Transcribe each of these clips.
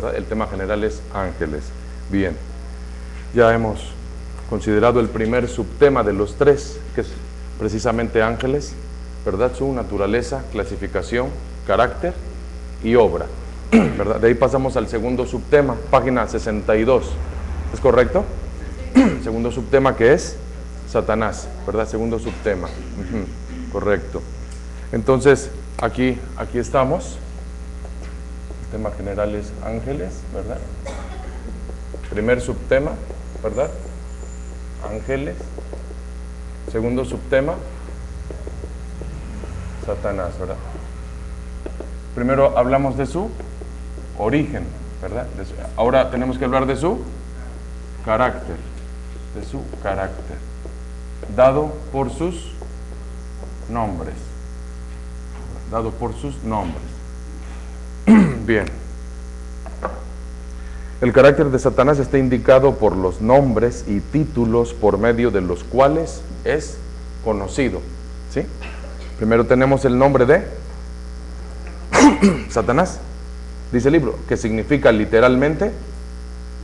¿verdad? El tema general es ángeles. Bien, ya hemos considerado el primer subtema de los tres, que es precisamente ángeles, ¿verdad? Su naturaleza, clasificación, carácter y obra, ¿verdad? De ahí pasamos al segundo subtema, página 62, ¿es correcto? Segundo subtema, que es Satanás, ¿verdad? Segundo subtema, correcto. Entonces, aquí estamos. El tema general es ángeles, ¿verdad? Primer subtema, ¿verdad? Ángeles. Segundo subtema, Satanás, ¿verdad? Primero hablamos de su origen, ¿verdad? Ahora tenemos que hablar de su carácter, dado por sus nombres, Bien. El carácter de Satanás está indicado por los nombres y títulos por medio de los cuales es conocido, ¿sí? Primero tenemos el nombre de Satanás, dice el libro, que significa literalmente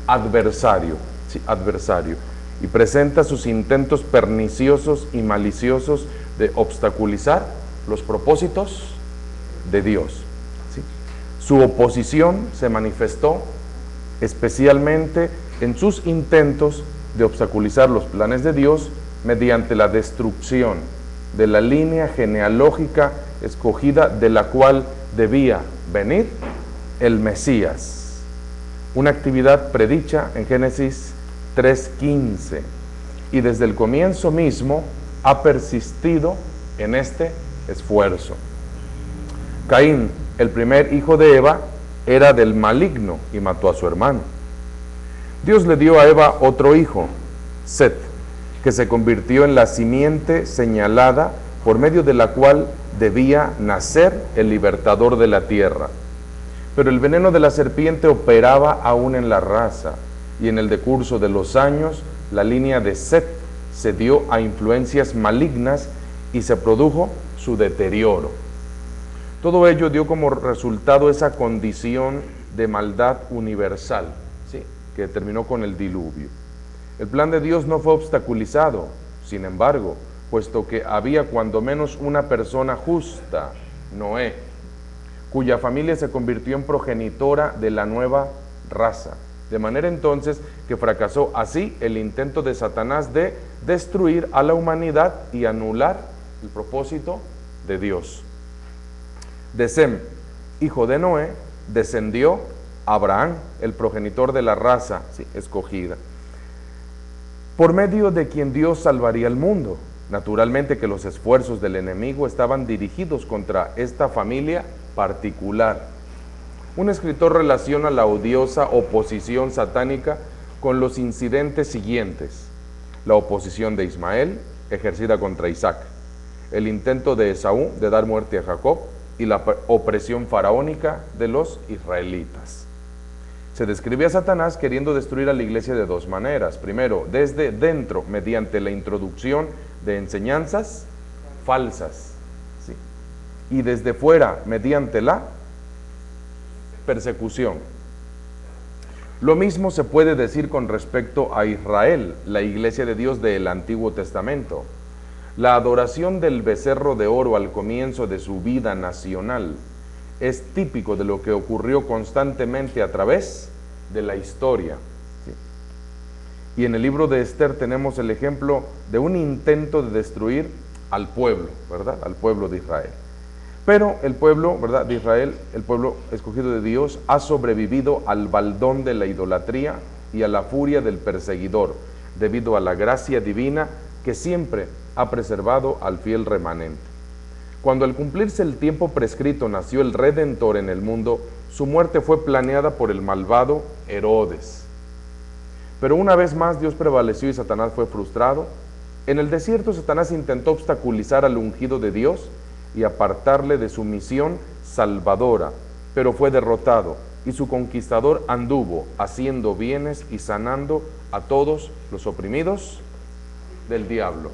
adversario, ¿sí? Adversario, y presenta sus intentos perniciosos y maliciosos de obstaculizar los propósitos de Dios, ¿sí? Su oposición se manifestó especialmente en sus intentos de obstaculizar los planes de Dios mediante la destrucción de la línea genealógica escogida de la cual debía venir el Mesías, una actividad predicha en Génesis 3:15, y desde el comienzo mismo ha persistido en este esfuerzo. Caín, el primer hijo de Eva, era del maligno y mató a su hermano. Dios le dio a Eva otro hijo, Set, que se convirtió en la simiente señalada por medio de la cual debía nacer el libertador de la tierra. Pero el veneno de la serpiente operaba aún en la raza, y en el decurso de los años la línea de Set se dio a influencias malignas y se produjo su deterioro. Todo ello dio como resultado esa condición de maldad universal, ¿sí?, que terminó con el diluvio. El plan de Dios no fue obstaculizado, sin embargo, puesto que había cuando menos una persona justa, Noé, cuya familia se convirtió en progenitora de la nueva raza, de manera entonces que fracasó así el intento de Satanás de destruir a la humanidad y anular el propósito de Dios. De Sem, hijo de Noé, descendió Abraham, el progenitor de la raza, ¿sí?, escogida, por medio de quien Dios salvaría el mundo. Naturalmente que los esfuerzos del enemigo estaban dirigidos contra esta familia particular. Un escritor relaciona la odiosa oposición satánica con los incidentes siguientes: la oposición de Ismael, ejercida contra Isaac, el intento de Esaú de dar muerte a Jacob, y la opresión faraónica de los israelitas. Se describe a Satanás queriendo destruir a la iglesia de dos maneras. Primero, desde dentro, mediante la introducción de enseñanzas falsas, ¿sí?, y desde fuera, mediante la persecución. Lo mismo se puede decir con respecto a Israel, la iglesia de Dios del Antiguo Testamento. La adoración del becerro de oro al comienzo de su vida nacional es típico de lo que ocurrió constantemente a través de la historia, ¿sí? Y en el libro de Esther tenemos el ejemplo de un intento de destruir al pueblo, ¿verdad?, al pueblo de Israel. Pero el pueblo, ¿verdad?, de Israel, el pueblo escogido de Dios, ha sobrevivido al baldón de la idolatría y a la furia del perseguidor, debido a la gracia divina que siempre ha preservado al fiel remanente. Cuando al cumplirse el tiempo prescrito nació el Redentor en el mundo, su muerte fue planeada por el malvado Herodes. Pero una vez más Dios prevaleció y Satanás fue frustrado. En el desierto Satanás intentó obstaculizar al ungido de Dios y apartarle de su misión salvadora, pero fue derrotado, y su conquistador anduvo haciendo bienes y sanando a todos los oprimidos del diablo.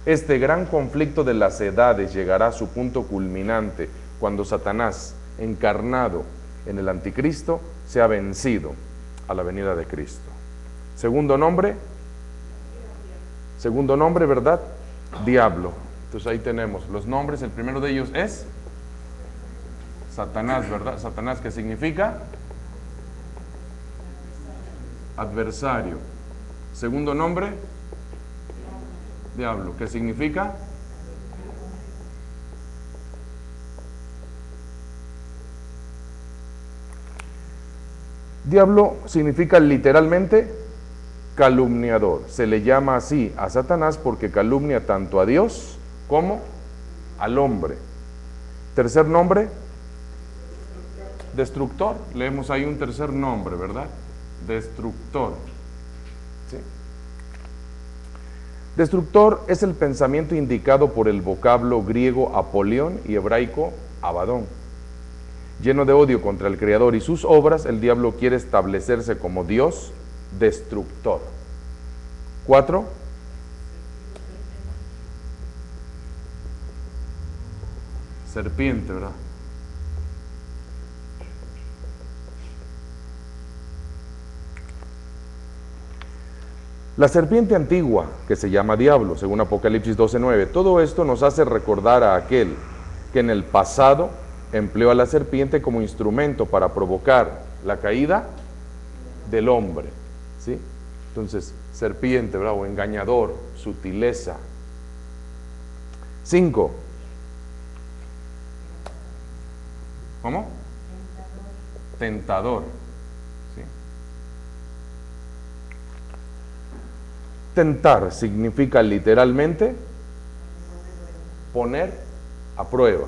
Este gran conflicto de las edades llegará a su punto culminante cuando Satanás, encarnado en el anticristo, sea vencido a la venida de Cristo. Segundo nombre, ¿verdad? Diablo. Entonces ahí tenemos los nombres. El primero de ellos es Satanás, ¿verdad? Satanás, ¿qué significa? Adversario. Segundo nombre, diablo, ¿qué significa? Diablo significa literalmente calumniador. Se le llama así a Satanás porque calumnia tanto a Dios como al hombre. Tercer nombre, destructor. Leemos ahí un tercer nombre, ¿verdad? Destructor. ¿Sí? Destructor es el pensamiento indicado por el vocablo griego apolión y hebraico abadón. Lleno de odio contra el Creador y sus obras, el diablo quiere establecerse como Dios destructor. 4. Serpiente, ¿verdad? La serpiente antigua, que se llama diablo, según Apocalipsis 12:9, todo esto nos hace recordar a aquel que en el pasado empleó a la serpiente como instrumento para provocar la caída del hombre, ¿sí? Entonces, serpiente, ¿verdad? O engañador, sutileza. 5. ¿Cómo? Tentador. ¿Sí? Tentar significa literalmente poner a prueba.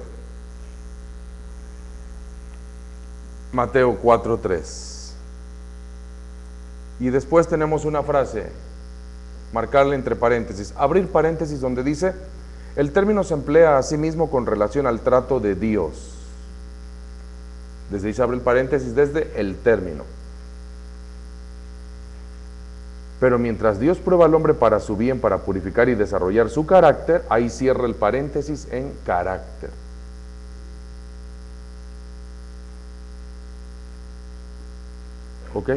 Mateo 4:3. Y después tenemos una frase, marcarla entre paréntesis, abrir paréntesis donde dice, el término se emplea a sí mismo con relación al trato de Dios. Desde ahí se abre el paréntesis, desde el término. Pero mientras Dios prueba al hombre para su bien, para purificar y desarrollar su carácter, ahí cierra el paréntesis en carácter. ¿Ok?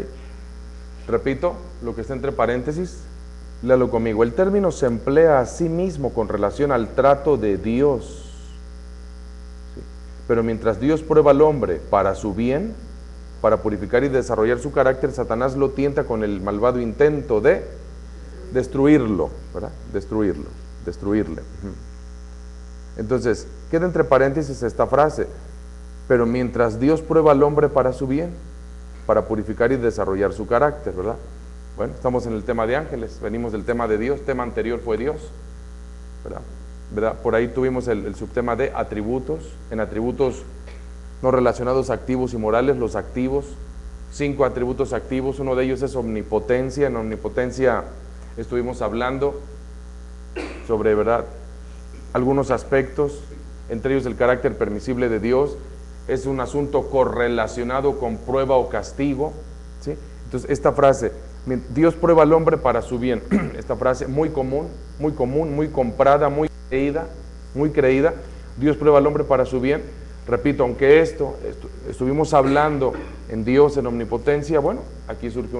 Repito lo que está entre paréntesis, léalo conmigo. El término se emplea a sí mismo con relación al trato de Dios. ¿Sí? Pero mientras Dios prueba al hombre para su bien, para purificar y desarrollar su carácter, Satanás lo tienta con el malvado intento de destruirlo, ¿verdad? Destruirle. Entonces, queda entre paréntesis esta frase, pero mientras Dios prueba al hombre para su bien, para purificar y desarrollar su carácter, ¿verdad? Bueno, estamos en el tema de ángeles, venimos del tema de Dios, tema anterior fue Dios, ¿verdad? Por ahí tuvimos el subtema de atributos, en atributos no relacionados activos y morales, los activos, 5 atributos activos, uno de ellos es omnipotencia. En omnipotencia estuvimos hablando sobre, ¿verdad?, algunos aspectos, entre ellos el carácter permisible de Dios, es un asunto correlacionado con prueba o castigo, ¿sí? Entonces esta frase, Dios prueba al hombre para su bien, esta frase muy común, muy comprada, muy creída, Dios prueba al hombre para su bien. Repito, aunque estuvimos hablando en Dios, en omnipotencia, bueno, aquí surge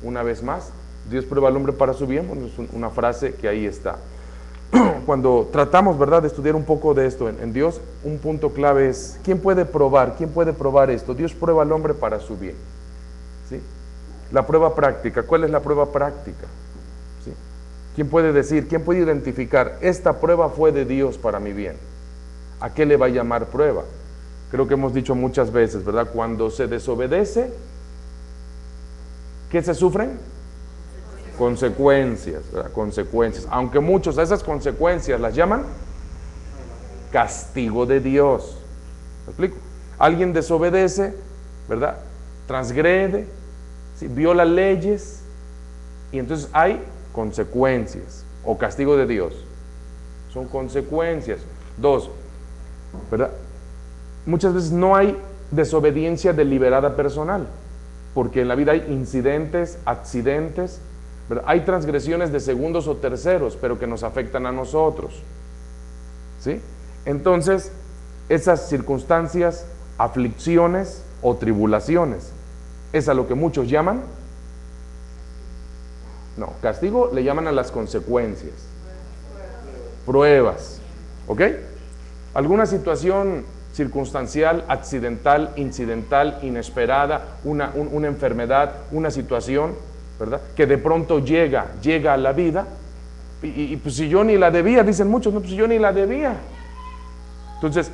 una vez más, Dios prueba al hombre para su bien, bueno, es una frase que ahí está. Cuando tratamos, ¿verdad?, de estudiar un poco de esto en Dios, un punto clave es, ¿quién puede probar esto? Dios prueba al hombre para su bien, ¿sí? La prueba práctica, ¿cuál es la prueba práctica? ¿Sí? ¿Quién puede decir, quién puede identificar, esta prueba fue de Dios para mi bien? ¿A qué le va a llamar prueba? Creo que hemos dicho muchas veces, ¿verdad? Cuando se desobedece, ¿qué se sufren? Consecuencias, ¿verdad? Consecuencias. Aunque muchos a esas consecuencias las llaman castigo de Dios. ¿Me explico? Alguien desobedece, ¿verdad? Transgrede, ¿sí? Viola leyes, y entonces hay consecuencias, o castigo de Dios. Son consecuencias. 2, ¿verdad? Muchas veces no hay desobediencia deliberada personal, porque en la vida hay incidentes, accidentes, ¿verdad? Hay transgresiones de segundos o terceros, pero que nos afectan a nosotros, ¿sí? Entonces, esas circunstancias, aflicciones, o tribulaciones. Es a lo que muchos llaman, no, castigo le llaman a las consecuencias, pruebas, ¿ok? Alguna situación circunstancial, accidental, incidental, inesperada, una enfermedad, una situación, ¿verdad? Que de pronto llega a la vida, y pues si yo ni la debía, dicen muchos, no, pues si yo ni la debía. Entonces,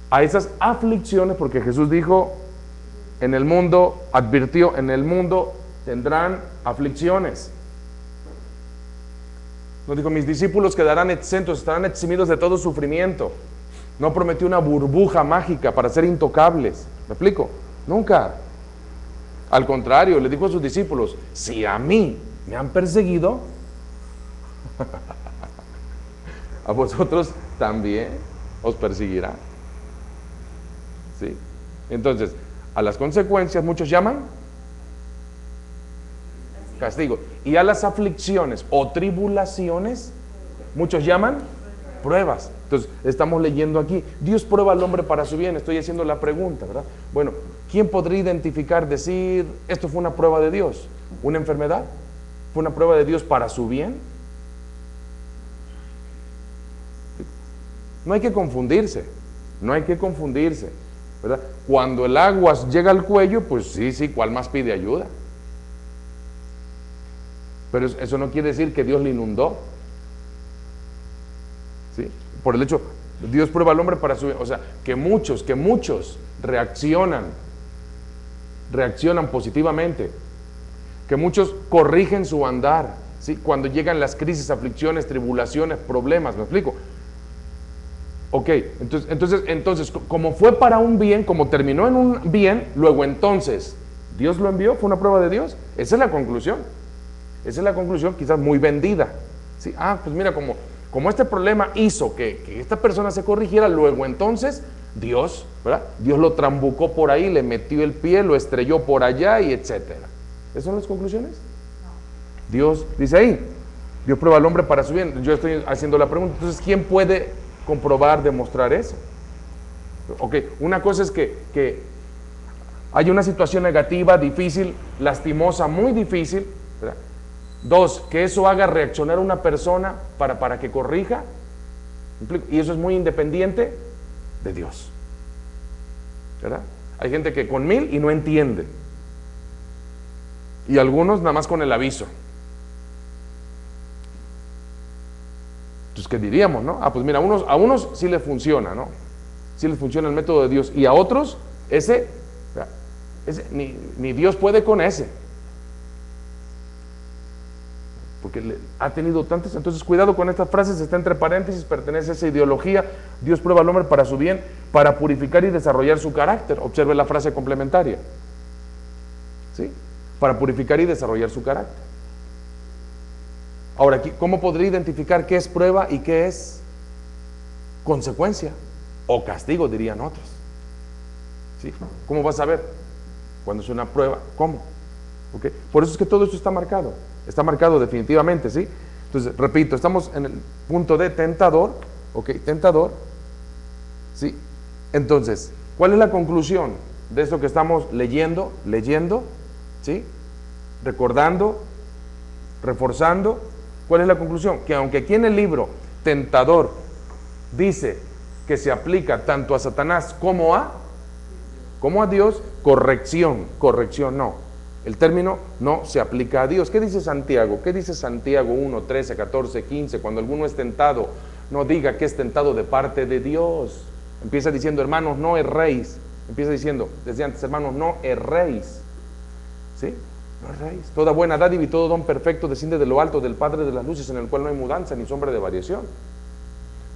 a esas aflicciones, porque Jesús dijo, en el mundo, advirtió, en el mundo tendrán aflicciones. Nos dijo, mis discípulos quedarán exentos, estarán eximidos de todo sufrimiento. No prometió una burbuja mágica para ser intocables. ¿Me explico? Nunca. Al contrario, le dijo a sus discípulos, si a mí me han perseguido, a vosotros también os perseguirá. ¿Sí? Entonces, a las consecuencias muchos llaman castigo. Y a las aflicciones o tribulaciones muchos llaman pruebas. Entonces, estamos leyendo aquí, Dios prueba al hombre para su bien. Estoy haciendo la pregunta, ¿verdad? Bueno, ¿quién podría identificar, decir, esto fue una prueba de Dios? ¿Una enfermedad? ¿Fue una prueba de Dios para su bien? No hay que confundirse, ¿verdad? Cuando el agua llega al cuello, pues sí, ¿cuál más pide ayuda? Pero eso no quiere decir que Dios le inundó. ¿Sí? Por el hecho, Dios prueba al hombre para su bien. O sea, que muchos reaccionan positivamente, que muchos corrigen su andar, ¿sí? Cuando llegan las crisis, aflicciones, tribulaciones, problemas, ¿me explico? Ok, entonces, como fue para un bien, como terminó en un bien, luego entonces, ¿Dios lo envió? ¿Fue una prueba de Dios? Esa es la conclusión. Quizás muy vendida. ¿Sí? Pues mira, como este problema hizo que esta persona se corrigiera, luego entonces, Dios, ¿verdad? Dios lo trambucó por ahí, le metió el pie, lo estrelló por allá y etcétera. ¿Esas son las conclusiones? No. Dios dice ahí, Dios prueba al hombre para su bien. Yo estoy haciendo la pregunta, entonces, ¿quién puede comprobar, demostrar eso? Ok, una cosa es que hay una situación negativa, difícil, lastimosa, muy difícil, ¿verdad? Dos, que eso haga reaccionar a una persona para que corrija, y eso es muy independiente de Dios, ¿verdad? Hay gente que con 1000 y no entiende, y algunos nada más con el aviso. Entonces, ¿qué diríamos, no? Pues mira, a unos sí les funciona, ¿no? Sí les funciona el método de Dios, y a otros, ese ni Dios puede con ese. Porque ha tenido tantas. Entonces, cuidado con estas frases, está entre paréntesis, pertenece a esa ideología. Dios prueba al hombre para su bien, para purificar y desarrollar su carácter. Observe la frase complementaria, ¿sí? Para purificar y desarrollar su carácter. Ahora, ¿cómo podría identificar qué es prueba y qué es consecuencia? O castigo, dirían otros. ¿Sí? ¿Cómo vas a ver? Cuando es una prueba, ¿cómo? ¿Okay? Por eso es que todo esto está marcado. Está marcado definitivamente, ¿sí? Entonces, repito, estamos en el punto de tentador, ¿ok? Tentador, ¿sí? Entonces, ¿cuál es la conclusión de esto que estamos leyendo, ¿sí? Recordando, reforzando. ¿Cuál es la conclusión? Que aunque aquí en el libro tentador dice que se aplica tanto a Satanás como a Dios, corrección no. El término no se aplica a Dios. ¿Qué dice Santiago? 1, 13, 14, 15? Cuando alguno es tentado, no diga que es tentado de parte de Dios. Empieza diciendo, hermanos, no erréis. Empieza diciendo, desde antes, hermanos, no erréis. ¿Sí? No erréis. Toda buena dádiva y todo don perfecto desciende de lo alto del Padre de las luces, en el cual no hay mudanza ni sombra de variación.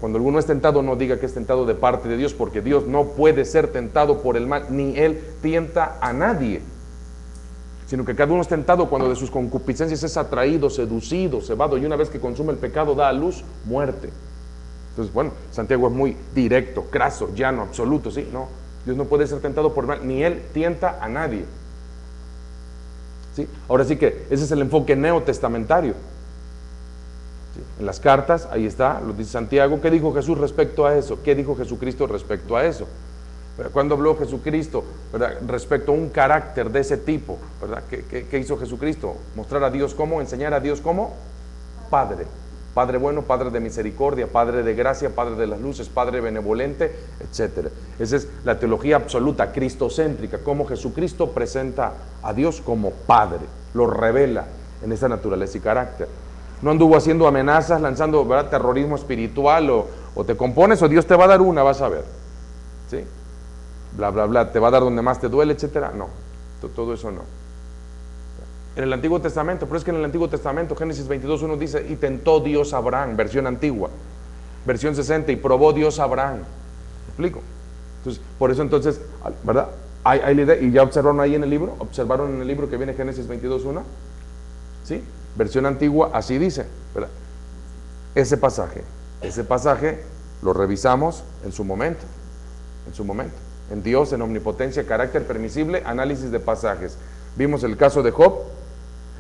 Cuando alguno es tentado, no diga que es tentado de parte de Dios, porque Dios no puede ser tentado por el mal, ni Él tienta a nadie. Sino que cada uno es tentado cuando de sus concupiscencias es atraído, seducido, cebado, y una vez que consume el pecado da a luz muerte. Entonces, bueno, Santiago es muy directo, craso, llano, absoluto, ¿sí? No, Dios no puede ser tentado por mal, ni Él tienta a nadie. ¿Sí? Ahora sí que ese es el enfoque neotestamentario. ¿Sí? En las cartas, ahí está, lo dice Santiago. ¿Qué dijo Jesús respecto a eso? ¿Qué dijo Jesucristo respecto a eso? Cuando habló Jesucristo, ¿verdad?, respecto a un carácter de ese tipo, ¿verdad? ¿Qué hizo Jesucristo? Mostrar a Dios cómo, enseñar a Dios cómo Padre. Padre bueno, Padre de misericordia, Padre de gracia, Padre de las luces, Padre benevolente, etc. Esa es la teología absoluta, cristocéntrica, cómo Jesucristo presenta a Dios como Padre, lo revela en esa naturaleza y carácter. No anduvo haciendo amenazas, lanzando, ¿verdad?, terrorismo espiritual, o te compones o Dios te va a dar una, vas a ver. ¿Sí? Bla, bla, bla, te va a dar donde más te duele, etcétera. No, todo eso no. En el Antiguo Testamento, pero es que en el Antiguo Testamento, Génesis 22:1 dice, y tentó Dios a Abraham, versión antigua. Versión 60, y probó Dios a Abraham. ¿Me explico? Entonces, por eso entonces, ¿verdad? Hay la idea, y ya observaron ahí en el libro, observaron en el libro que viene Génesis 22:1, ¿sí? Versión antigua, así dice, ¿verdad? Ese pasaje lo revisamos en su momento, en Dios, en omnipotencia, carácter permisible, análisis de pasajes. Vimos el caso de Job,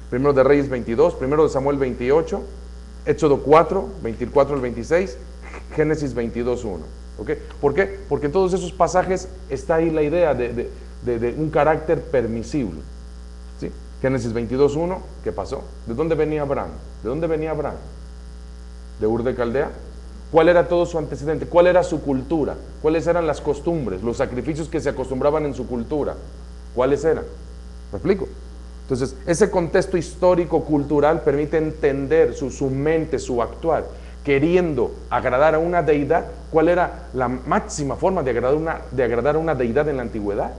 Primero de Reyes 22, Primero de Samuel 28, Éxodo 4, 24 al 26, Génesis 22:1. ¿Ok? ¿Por qué? Porque en todos esos pasajes está ahí la idea de un carácter permisible. ¿Sí? Génesis 22:1, ¿qué pasó? ¿De dónde venía Abraham? ¿De Ur de Caldea? ¿Cuál era todo su antecedente? ¿Cuál era su cultura? ¿Cuáles eran las costumbres, los sacrificios que se acostumbraban en su cultura? ¿Cuáles eran? ¿Me explico? Entonces, ese contexto histórico, cultural, permite entender su mente, su actuar, queriendo agradar a una deidad. ¿Cuál era la máxima forma de agradar a una deidad en la antigüedad?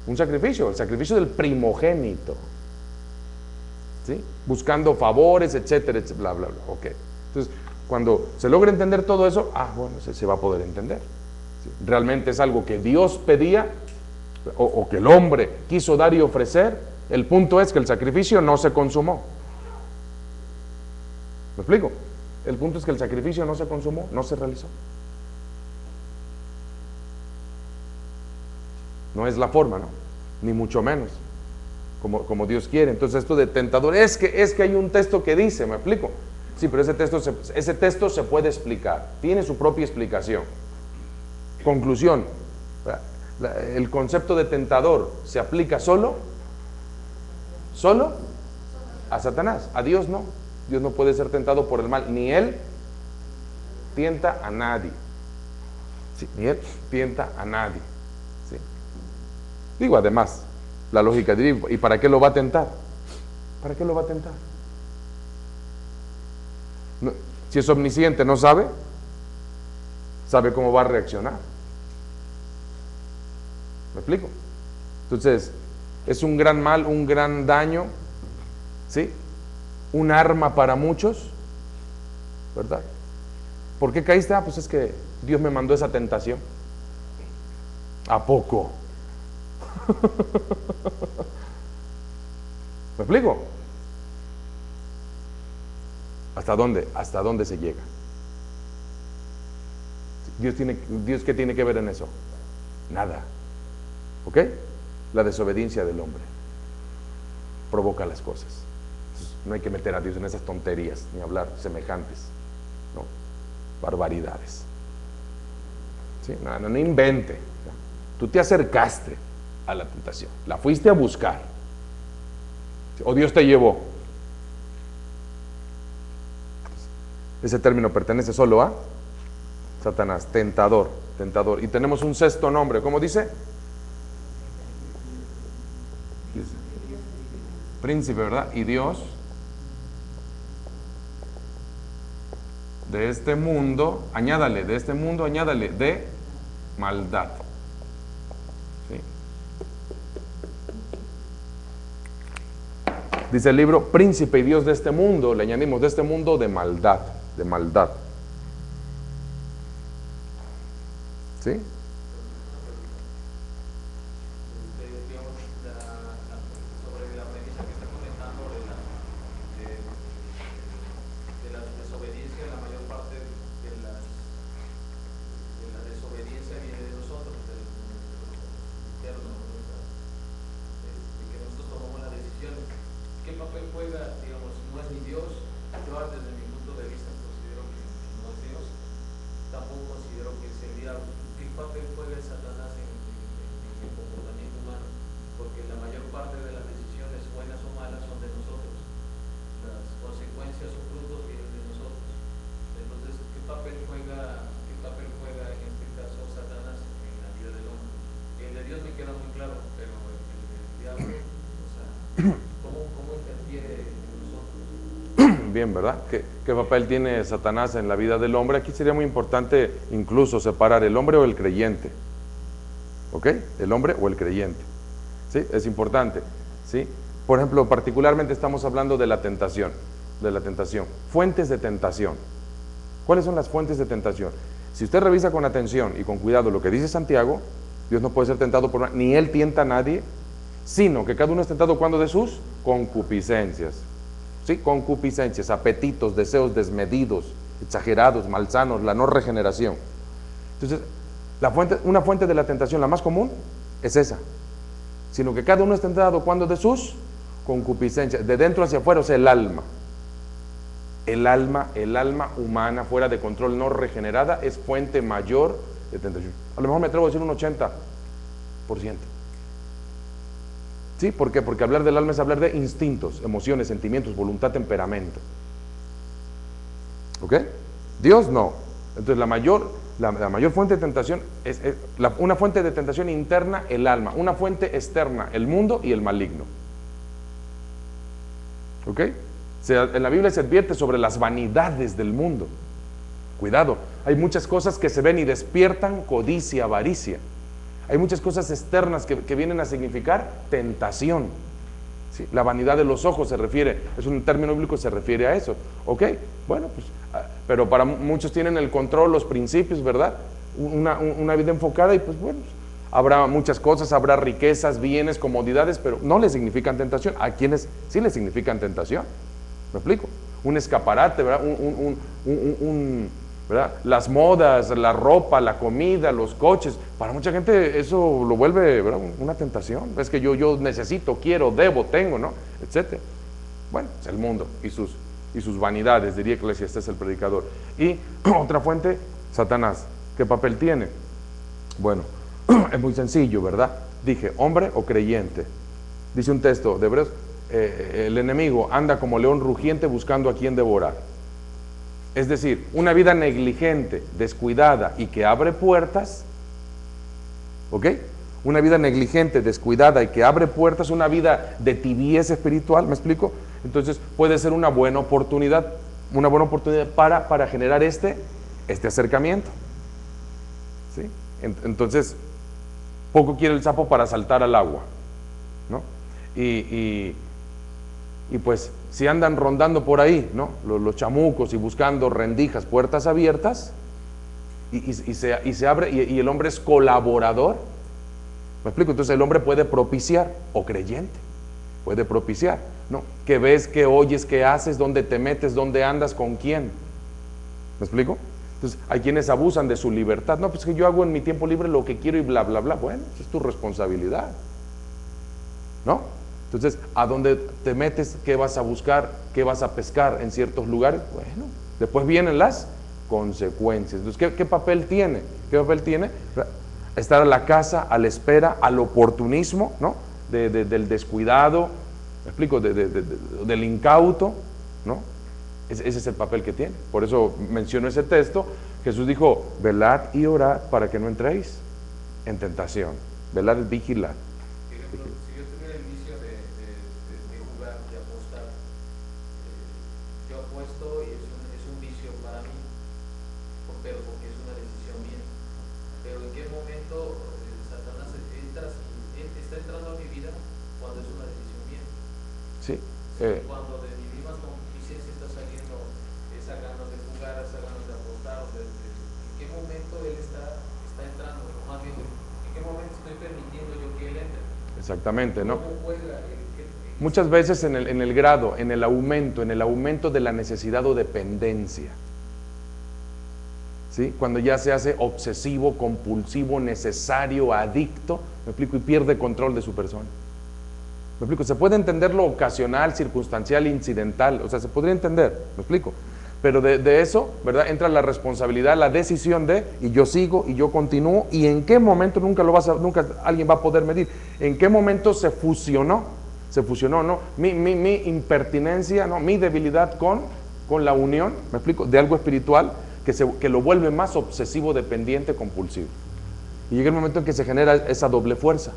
Un sacrificio, el sacrificio del primogénito. ¿Sí? Buscando favores, etcétera, etcétera, bla, bla, bla. Ok. Entonces, cuando se logra entender todo eso, bueno, se va a poder entender. ¿Sí? Realmente es algo que Dios pedía, o que el hombre quiso dar y ofrecer. El punto es que el sacrificio no se consumó. ¿Me explico? El punto es que el sacrificio no se consumó, no se realizó. No es la forma, ¿no? Ni mucho menos como Dios quiere. Entonces esto de tentador, es que hay un texto que dice, ¿me explico? Sí, pero ese texto se puede explicar, tiene su propia explicación. Conclusión, el concepto de tentador se aplica solo a Satanás, a Dios no. Dios no puede ser tentado por el mal, ni él tienta a nadie. Sí, ni él tienta a nadie. ¿Sí? Digo, además, la lógica diría, ¿y para qué lo va a tentar? ¿Para qué lo va a tentar? No, si es omnisciente, ¿no sabe? ¿Sabe cómo va a reaccionar? ¿Me explico? Entonces, es un gran mal, un gran daño, ¿sí? Un arma para muchos, ¿verdad? ¿Por qué caíste? Pues es que Dios me mandó esa tentación. ¿A poco? ¿Me explico? ¿Hasta dónde? ¿Hasta dónde se llega? ¿Dios qué tiene que ver en eso? Nada. ¿Ok? La desobediencia del hombre provoca las cosas. Entonces, no hay que meter a Dios en esas tonterías, ni hablar semejantes, ¿no? Barbaridades. ¿Sí? No invente. Tú te acercaste a la tentación, la fuiste a buscar, o Dios te llevó. Ese término pertenece solo a Satanás, tentador. Y tenemos un sexto nombre, ¿cómo dice? Príncipe, ¿verdad? Y Dios de este mundo, añádale de maldad. ¿Sí? Dice el libro, príncipe y Dios de este mundo, le añadimos de este mundo de maldad. ¿Sí? papel juega Satanás en el comportamiento humano? Porque la mayor parte de las decisiones, buenas o malas, son de nosotros. Las consecuencias o frutos vienen de nosotros. Entonces, ¿qué papel juega en este caso Satanás en la vida del hombre? El de Dios me queda muy claro, pero el diablo, o sea, ¿cómo interfiere en nosotros? Bien, ¿verdad? ¿Qué papel tiene Satanás en la vida del hombre? Aquí sería muy importante incluso separar el hombre o el creyente. ¿Ok? El hombre o el creyente. ¿Sí? Es importante. ¿Sí? Por ejemplo, particularmente estamos hablando de la tentación. Fuentes de tentación. ¿Cuáles son las fuentes de tentación? Si usted revisa con atención y con cuidado lo que dice Santiago, Dios no puede ser tentado por nada, ni Él tienta a nadie, sino que cada uno es tentado cuando de sus concupiscencias. ¿Sí? Concupiscencias, apetitos, deseos desmedidos, exagerados, malsanos, la no regeneración. Entonces, una fuente de la tentación, la más común, es esa. Sino que cada uno es tentado cuando de sus concupiscencias, de dentro hacia afuera, o sea, el alma. El alma humana fuera de control, no regenerada, es fuente mayor de tentación. A lo mejor me atrevo a decir un 80%. ¿Sí? ¿Por qué? Porque hablar del alma es hablar de instintos, emociones, sentimientos, voluntad, temperamento. ¿Ok? Dios no. Entonces la mayor fuente de tentación es una fuente de tentación interna, el alma. Una fuente externa, el mundo y el maligno. ¿Ok? En la Biblia se advierte sobre las vanidades del mundo. Cuidado, hay muchas cosas que se ven y despiertan codicia, avaricia. Hay muchas cosas externas que vienen a significar tentación. ¿Sí? La vanidad de los ojos se refiere, es un término bíblico, se refiere a eso. ¿Ok? Bueno, pues, pero para muchos tienen el control, los principios, ¿verdad? Una vida enfocada y pues bueno, habrá muchas cosas, habrá riquezas, bienes, comodidades, pero no les significan tentación. A quienes sí les significan tentación. ¿Me explico? Un escaparate, ¿verdad? ¿verdad? Las modas, la ropa, la comida, los coches, para mucha gente eso lo vuelve, ¿verdad?, una tentación. Es que yo necesito, quiero, debo, tengo, ¿no? Etcétera. Bueno, es el mundo y sus vanidades, diría Eclesiastés el predicador. Y otra fuente, Satanás. ¿Qué papel tiene? Bueno, es muy sencillo, ¿verdad? Dije, hombre o creyente. Dice un texto de Hebreos, el enemigo anda como león rugiente buscando a quien devorar. Es decir, una vida negligente, descuidada y que abre puertas, ¿ok? Una vida negligente, descuidada y que abre puertas, una vida de tibieza espiritual, ¿me explico? Entonces puede ser una buena oportunidad para generar este acercamiento, ¿sí? Entonces, poco quiere el sapo para saltar al agua, ¿no? Y pues si andan rondando por ahí, ¿no?, los chamucos y buscando rendijas, puertas abiertas, y se abre, y el hombre es colaborador, ¿me explico? Entonces el hombre puede propiciar, o creyente, puede propiciar, ¿no? ¿Qué ves, qué oyes, qué haces, dónde te metes, dónde andas, con quién? ¿Me explico? Entonces hay quienes abusan de su libertad. No, pues que yo hago en mi tiempo libre lo que quiero y bla, bla, bla. Bueno, esa es tu responsabilidad, ¿no? Entonces, ¿a dónde te metes? ¿Qué vas a buscar? ¿Qué vas a pescar en ciertos lugares? Bueno, después vienen las consecuencias. Entonces, ¿qué papel tiene? ¿Qué papel tiene? Estar a la casa, a la espera, al oportunismo, ¿no? Del descuidado, ¿me explico? Del incauto, ¿no? Ese es el papel que tiene. Por eso menciono ese texto. Jesús dijo, velad y orad para que no entréis en tentación. Velar es vigilar. Sí. Cuando de mi misma concupiscencia está saliendo esa ganas de jugar, esa ganas de apostar, ¿en qué momento él está entrando? O más bien, ¿en qué momento estoy permitiendo yo que él entre? Exactamente, ¿no? ¿Cómo juega Muchas veces en el grado, en el aumento de la necesidad o dependencia. ¿Sí? Cuando ya se hace obsesivo, compulsivo, necesario, adicto, me explico, y pierde control de su persona. Me explico, se puede entender lo ocasional, circunstancial, incidental, o sea, se podría entender, me explico, Pero de eso, ¿verdad? Entra la responsabilidad, la decisión de, y yo sigo, y yo continúo, y en qué momento nunca alguien va a poder medir, en qué momento se fusionó, ¿no? Mi impertinencia, ¿no? Mi debilidad con la unión, ¿me explico? De algo espiritual que lo vuelve más obsesivo, dependiente, compulsivo. Y llega el momento en que se genera esa doble fuerza,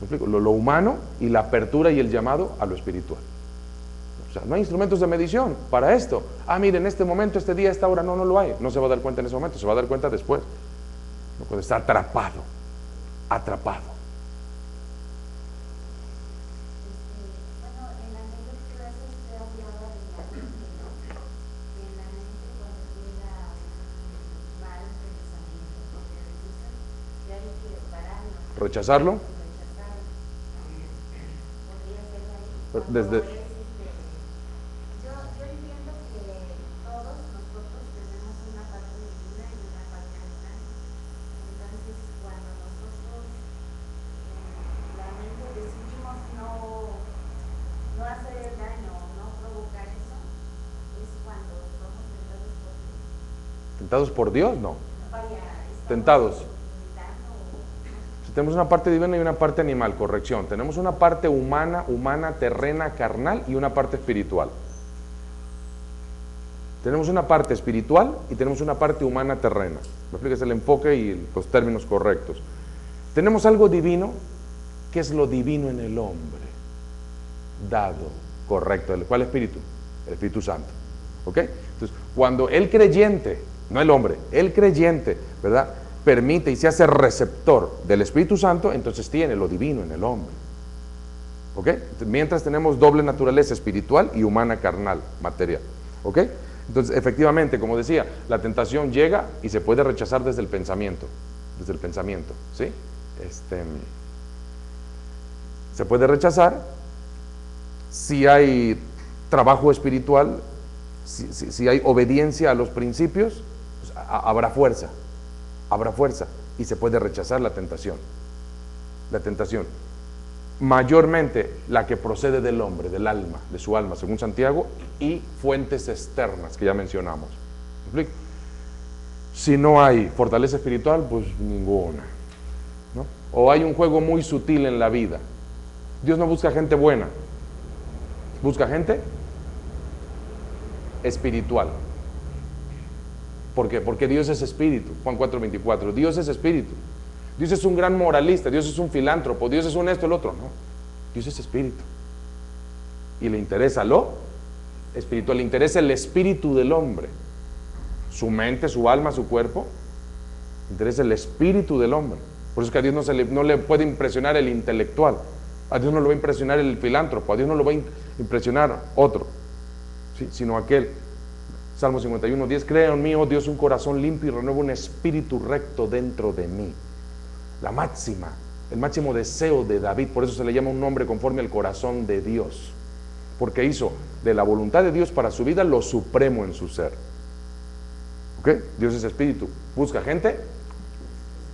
¿me explico? Lo humano y la apertura y el llamado a lo espiritual. O sea, no hay instrumentos de medición para esto. Ah, mire, en este momento, este día, esta hora, no lo hay. No se va a dar cuenta en ese momento, se va a dar cuenta después. No puede estar atrapado. Bueno, en la anterior clase usted hablaba de la mente, ¿no? Que en la mente cuando llega un mal pensamiento, porque resulta que hay que pararlo. ¿Rechazarlo? Podría ser ahí. Desde... Yo entiendo que todos nosotros tenemos una parte divina y una parte animal. Entonces, cuando nosotros la mente decidimos no hacer el daño, no provocar eso, es cuando somos tentados por Dios. ¿Tentados por Dios? No. Vaya, Tentados. tentando, Si tenemos una parte divina y una parte animal, corrección. Tenemos una parte humana, terrena, carnal, y una parte espiritual. Tenemos una parte espiritual y tenemos una parte humana, terrena. Me explico, es el enfoque y los términos correctos. Tenemos algo divino, que es lo divino en el hombre, dado, correcto. ¿Cuál espíritu? El Espíritu Santo. ¿Ok? Entonces, cuando el creyente, no el hombre, el creyente, ¿verdad?, permite y se hace receptor del Espíritu Santo, entonces tiene lo divino en el hombre. ¿Ok? Mientras tenemos doble naturaleza espiritual y humana, carnal, material. ¿Ok? Entonces, efectivamente, como decía, la tentación llega y se puede rechazar desde el pensamiento, ¿sí? Se puede rechazar si hay trabajo espiritual, si hay obediencia a los principios, pues, habrá fuerza, y se puede rechazar la tentación. Mayormente la que procede del hombre, del alma, de su alma, según Santiago, y fuentes externas que ya mencionamos. ¿Me explico? Si no hay fortaleza espiritual, pues ninguna, ¿no? O hay un juego muy sutil en la vida. Dios no busca gente buena, busca gente espiritual. ¿Por qué? Porque Dios es espíritu. Juan 4:24. Dios es espíritu. Dios es un gran moralista, Dios es un filántropo, Dios es un esto, el otro. No, Dios es espíritu. Y le interesa lo espiritual, le interesa el espíritu del hombre. Su mente, su alma, su cuerpo. Le interesa el espíritu del hombre. Por eso es que a Dios no le puede impresionar el intelectual. A Dios no lo va a impresionar el filántropo, a Dios no lo va a impresionar otro, ¿sí?, sino aquel. Salmo 51:10, crea en mí, oh Dios, un corazón limpio y renueva un espíritu recto dentro de mí. El máximo deseo de David, por eso se le llama un hombre conforme al corazón de Dios, porque hizo de la voluntad de Dios para su vida lo supremo en su ser. ¿Ok? Dios es espíritu, busca gente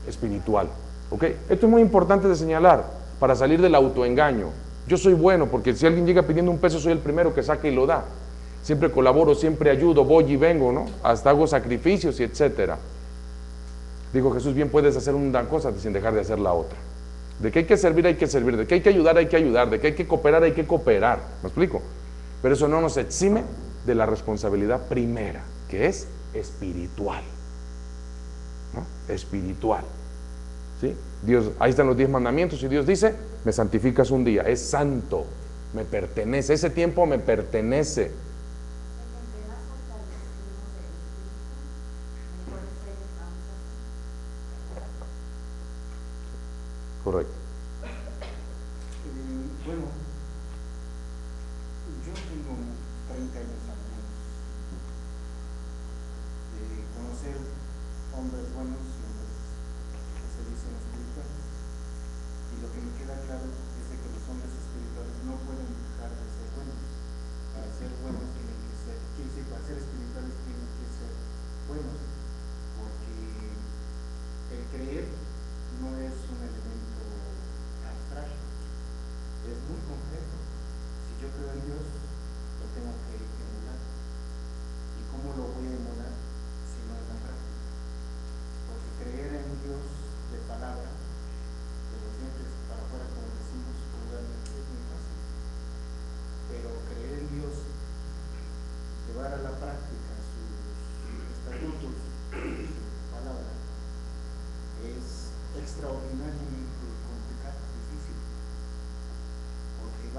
espiritual. ¿Ok? Esto es muy importante de señalar para salir del autoengaño. Yo soy bueno, porque si alguien llega pidiendo un peso, soy el primero que saca y lo da. Siempre colaboro, siempre ayudo, voy y vengo, ¿no? Hasta hago sacrificios y etcétera. Dijo Jesús, bien puedes hacer una cosa sin dejar de hacer la otra. De que hay que servir, de que hay que ayudar, de que hay que cooperar, hay que cooperar. ¿Me explico? Pero eso no nos exime de la responsabilidad primera, que es espiritual. ¿No? Espiritual. ¿Sí? Dios, ahí están los 10 mandamientos y Dios dice, me santificas un día, es santo, me pertenece, ese tiempo me pertenece. Correcto. Bueno, yo tengo 30 años al menos de conocer hombres buenos y hombres que se dicen espirituales. Y lo que me queda claro es de que los hombres espirituales no pueden dejar de ser buenos. Para ser buenos tienen que ser, para ser espirituales tienen que ser buenos, porque el creer no es un elemento abstracto, es muy concreto. Si yo creo en Dios, lo tengo que emular. Y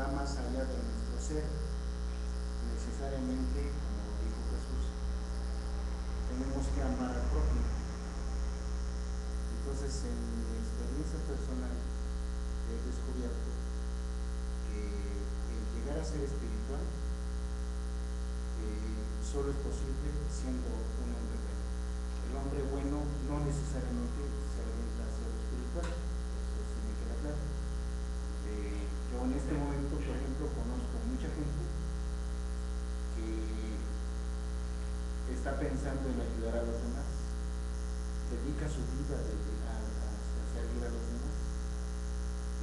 va más allá de nuestro ser, necesariamente, como dijo Jesús, tenemos que amar al prójimo. Entonces, en mi experiencia personal, he descubierto que el llegar a ser espiritual solo es posible siendo un hombre bueno. El hombre bueno no necesariamente se orienta hacia lo espiritual, eso sí me queda claro. Yo en este momento, por ejemplo, conozco mucha gente que está pensando en ayudar a los demás, dedica su vida a servir a los demás,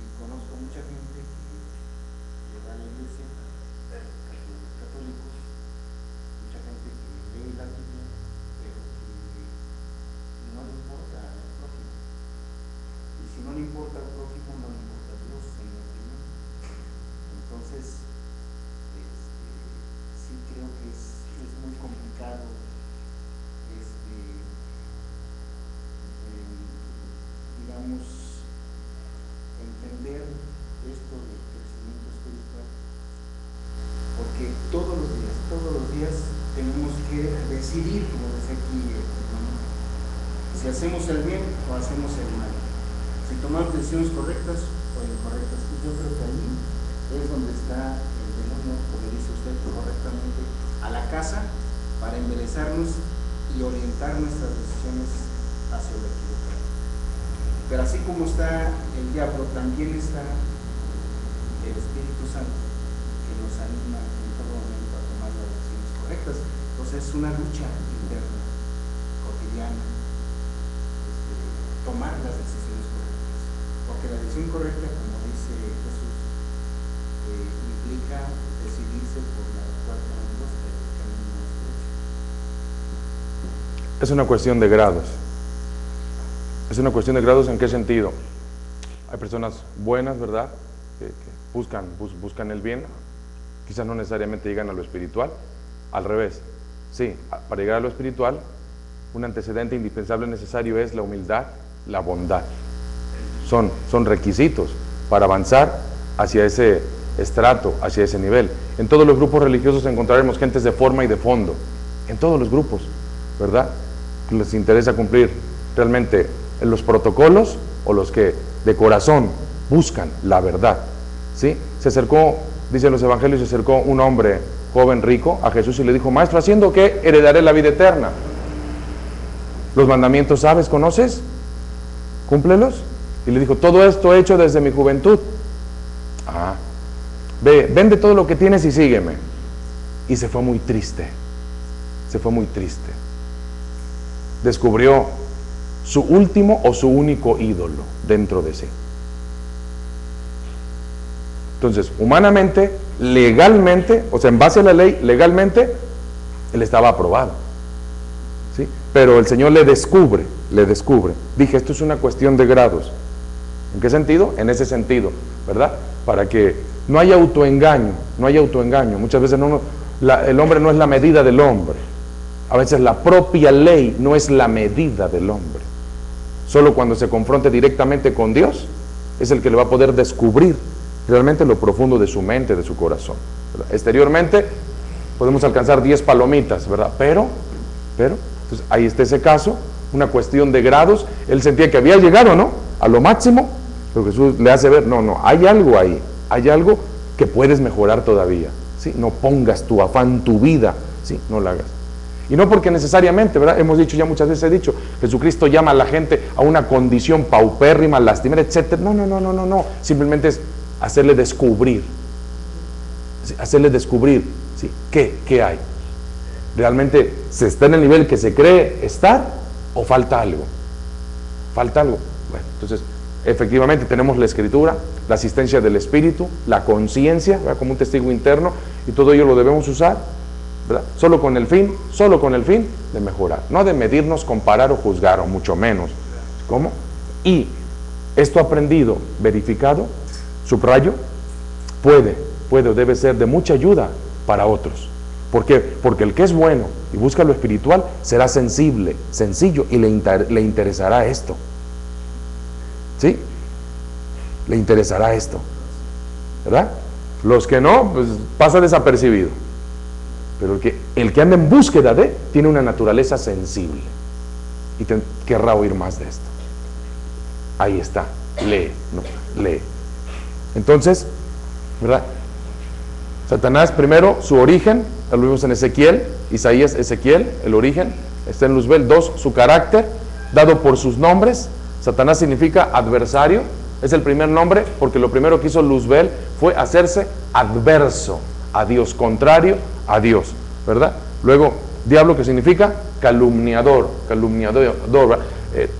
y conozco mucha gente que va a la iglesia, católicos, mucha gente que lee la Biblia, pero que no le importa al prójimo, y si no le importa al prójimo, no le importa a Dios, en mi opinión. Entonces, sí creo que es muy complicado digamos, entender esto del crecimiento espiritual, porque todos los días tenemos que decidir, como decía aquí el hermano, si hacemos el bien o hacemos el mal, si tomamos decisiones correctas o incorrectas. Y yo creo que ahí es donde está el demonio, como dice usted correctamente, a la casa para embelezarnos y orientar nuestras decisiones hacia lo equivocado. Pero así como está el diablo, también está el Espíritu Santo, que nos anima en todo momento a tomar las decisiones correctas. Entonces es una lucha interna, cotidiana, tomar las decisiones correctas, porque la decisión correcta, como dice Jesús, implica decidirse por la puerta angosta, el camino más estrecho. Es una cuestión de grados. Es una cuestión de grados. ¿En qué sentido? Hay personas buenas, ¿verdad?, que buscan el bien, quizás no necesariamente llegan a lo espiritual. Al revés, sí, para llegar a lo espiritual, un antecedente indispensable necesario es la humildad, la bondad. Son requisitos para avanzar hacia ese estrato, hacia ese nivel. En todos los grupos religiosos encontraremos gentes de forma y de fondo, en todos los grupos, ¿verdad?, que les interesa cumplir realmente en los protocolos, o los que de corazón buscan la verdad, ¿sí? Se acercó, dicen los evangelios, se acercó un hombre joven rico a Jesús y le dijo: maestro, ¿haciendo qué heredaré la vida eterna? ¿Los mandamientos sabes, conoces? Cúmplelos. Y le dijo: todo esto he hecho desde mi juventud. Ve, vende todo lo que tienes y sígueme. Y se fue muy triste, descubrió su último o su único ídolo dentro de sí. Entonces, humanamente, legalmente, o sea, en base a la ley, legalmente, él estaba aprobado, ¿sí? Pero el Señor le descubre. Dije, esto es una cuestión de grados. ¿En qué sentido? En ese sentido, ¿verdad? Para que no haya autoengaño. Muchas veces el hombre no es la medida del hombre. A veces la propia ley no es la medida del hombre. Solo cuando se confronte directamente con Dios es el que le va a poder descubrir realmente lo profundo de su mente, de su corazón, ¿verdad? Exteriormente podemos alcanzar 10 palomitas, ¿verdad? Pero, entonces ahí está ese caso, una cuestión de grados. Él sentía que había llegado, ¿no?, a lo máximo, pero Jesús le hace ver, no, hay algo ahí, hay algo que puedes mejorar todavía, ¿sí? No pongas tu afán, tu vida, ¿sí? No la hagas. Y no porque necesariamente, ¿verdad?, hemos dicho ya muchas veces, Jesucristo llama a la gente a una condición paupérrima, lastimera, etc. No, simplemente es hacerle descubrir, ¿sí? ¿Sí? ¿Qué hay? ¿Realmente se está en el nivel que se cree estar o falta algo? Bueno, entonces, efectivamente tenemos la Escritura, la asistencia del Espíritu, la conciencia, ¿verdad?, como un testigo interno, y todo ello lo debemos usar, ¿verdad?, solo con el fin de mejorar, no de medirnos, comparar o juzgar, o mucho menos. ¿Cómo? Y esto aprendido, verificado, subrayo, puede o debe ser de mucha ayuda para otros. ¿Por qué? Porque el que es bueno y busca lo espiritual será sensible, sencillo, y le interesará esto. ¿Sí? Le interesará esto, ¿verdad? Los que no, pues pasa desapercibido. Pero el que anda en búsqueda de, tiene una naturaleza sensible. Y querrá oír más de esto. Ahí está. Lee, ¿no? Lee. Entonces, ¿verdad? Satanás, primero, su origen, lo vimos en Ezequiel, Isaías, Ezequiel, el origen, está en Luzbel. 2, su carácter, dado por sus nombres. Satanás significa adversario, es el primer nombre, porque lo primero que hizo Luzbel fue hacerse adverso a Dios, contrario a Dios, ¿verdad? Luego, diablo, que significa calumniador,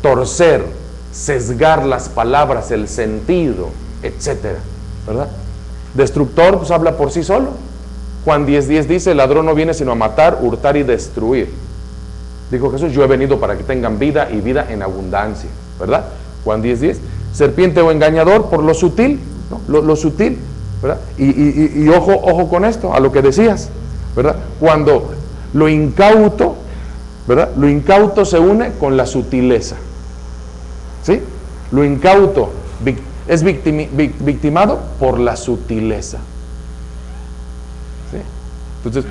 torcer, sesgar las palabras, el sentido, etcétera, ¿verdad? Destructor, pues habla por sí solo. Juan 10:10 dice, el ladrón no viene sino a matar, hurtar y destruir. Dijo Jesús, yo he venido para que tengan vida y vida en abundancia, ¿verdad? Juan 10:10. Serpiente o engañador por lo sutil, ¿no? Lo sutil, ¿verdad? Y ojo con esto, a lo que decías, ¿verdad? Cuando lo incauto, ¿verdad? Lo incauto se une con la sutileza, ¿sí? Lo incauto es victimado por la sutileza, ¿sí? Entonces,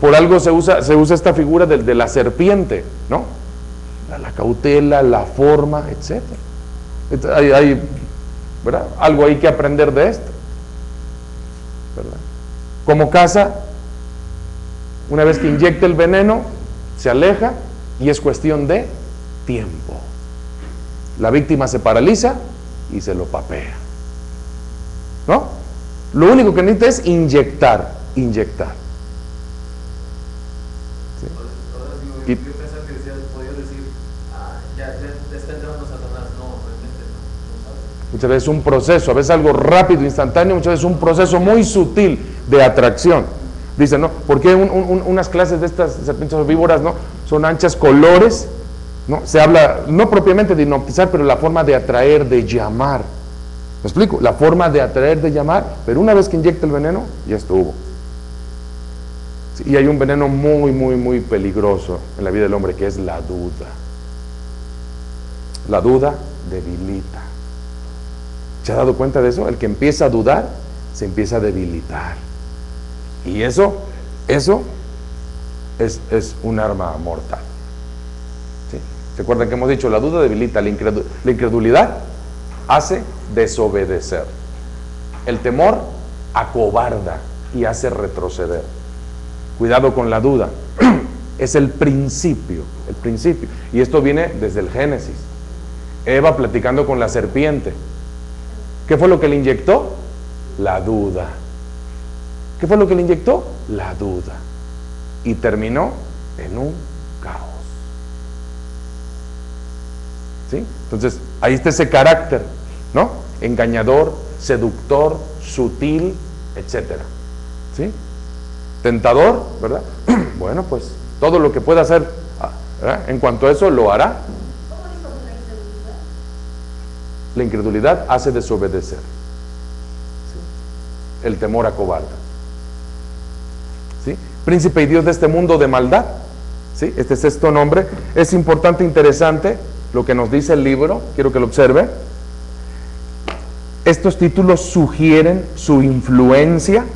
por algo se usa esta figura de la serpiente, ¿no? La cautela, la forma, etc. Hay, ¿verdad? Algo hay que aprender de esto, ¿verdad? Como caza, una vez que inyecta el veneno, se aleja y es cuestión de tiempo. La víctima se paraliza y se lo papea, ¿no? Lo único que necesita es inyectar. Ahora digo, yo pensaba que podías decir, ya está entrando Satanás. No, realmente no sabes. Muchas veces un proceso, a veces algo rápido, instantáneo, muchas veces un proceso muy sutil de atracción. Dicen, ¿no? ¿Por qué unas clases de estas serpientes o víboras, ¿no? Son anchas, colores, ¿no? Se habla, no propiamente de hipnotizar, pero la forma de atraer, de llamar. ¿Me explico? La forma de atraer, de llamar, pero una vez que inyecta el veneno, ya estuvo. Sí, y hay un veneno muy peligroso en la vida del hombre, que es la duda. La duda debilita. ¿Se ha dado cuenta de eso? El que empieza a dudar, se empieza a debilitar. Y eso es un arma mortal. ¿Sí? ¿Se acuerdan que hemos dicho? La duda debilita, la incredulidad hace desobedecer. El temor acobarda y hace retroceder. Cuidado con la duda. Es el principio. Y esto viene desde el Génesis. Eva platicando con la serpiente. ¿Qué fue lo que le inyectó? La duda. ¿Qué fue lo que le inyectó? La duda. Y terminó en un caos. ¿Sí? Entonces, ahí está ese carácter, ¿no? Engañador, seductor, sutil, etcétera. ¿Sí? Tentador, ¿verdad? Bueno, pues todo lo que pueda hacer, ¿verdad? En cuanto a eso, lo hará. ¿Cómo dijo de la incredulidad? La incredulidad hace desobedecer. ¿Sí? El temor acobarda. ¿Sí? Príncipe y Dios de este mundo de maldad. ¿Sí? Este sexto nombre es importante, interesante lo que nos dice el libro, quiero que lo observe. Estos títulos sugieren su influencia